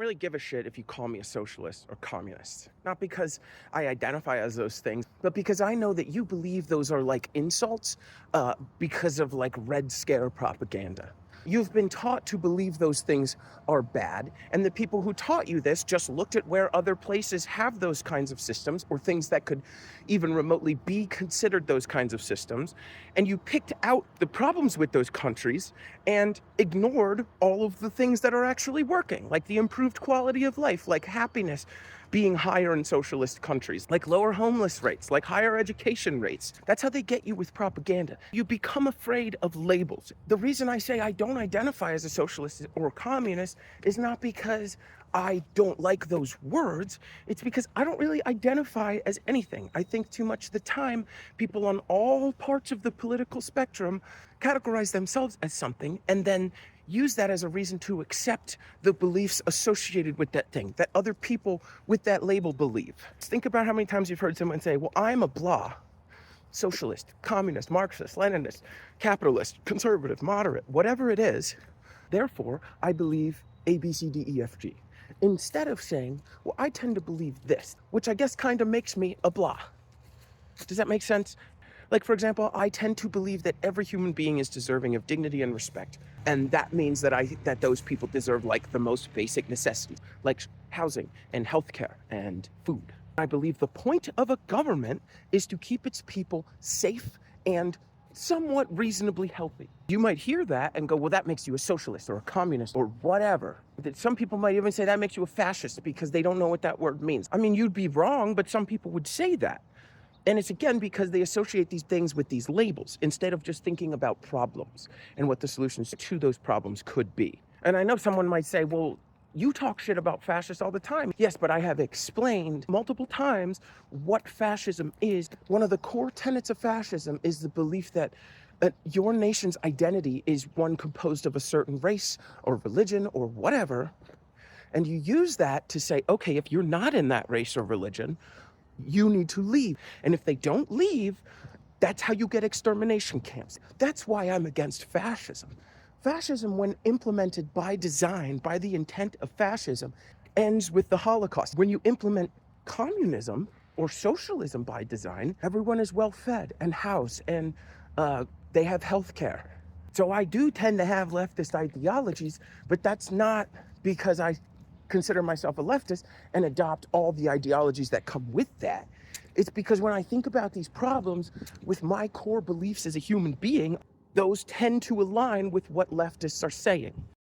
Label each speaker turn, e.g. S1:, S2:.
S1: really give a shit if you call me a socialist or communist. Not because I identify as those things, but because I know that you believe those are like insults because of like Red Scare propaganda. You've been taught to believe those things are bad, and the people who taught you this just looked at where other places have those kinds of systems or things that could even remotely be considered those kinds of systems, and you picked out the problems with those countries and ignored all of the things that are actually working, like the improved quality of life, like happiness being higher in socialist countries, like lower homeless rates, like higher education rates. That's how they get you with propaganda. You become afraid of labels. The reason I say I don't identify as a socialist or a communist is not because I don't like those words. It's because I don't really identify as anything. I think too much of the time people on all parts of the political spectrum categorize themselves as something and then use that as a reason to accept the beliefs associated with that thing that other people with that label believe. Think about how many times you've heard someone say, well, I'm a blah, socialist, communist, Marxist, Leninist, capitalist, conservative, moderate, whatever it is. Therefore, I believe A, B, C, D, E, F, G. Instead of saying, well, I tend to believe this, which I guess kind of makes me a blah. Does that make sense? Like, for example, I tend to believe that every human being is deserving of dignity and respect. And that means that those people deserve like the most basic necessities, like housing and healthcare and food. I believe the point of a government is to keep its people safe and somewhat reasonably healthy. You might hear that and go, well, that makes you a socialist or a communist or whatever. Some people might even say that makes you a fascist because they don't know what that word means. I mean, you'd be wrong, but some people would say that. And it's again because they associate these things with these labels instead of just thinking about problems and what the solutions to those problems could be. And I know someone might say, well, you talk shit about fascists all the time. Yes, but I have explained multiple times what fascism is. One of the core tenets of fascism is the belief that your nation's identity is one composed of a certain race or religion or whatever. And you use that to say, okay, if you're not in that race or religion, you need to leave. And if they don't leave, that's how you get extermination camps. That's why I'm against fascism. Fascism, when implemented by design, by the intent of fascism, ends with the Holocaust. When you implement communism or socialism by design, everyone is well fed and housed and they have health care. So I do tend to have leftist ideologies, but that's not because I consider myself a leftist and adopt all the ideologies that come with that. It's because when I think about these problems with my core beliefs as a human being, those tend to align with what leftists are saying.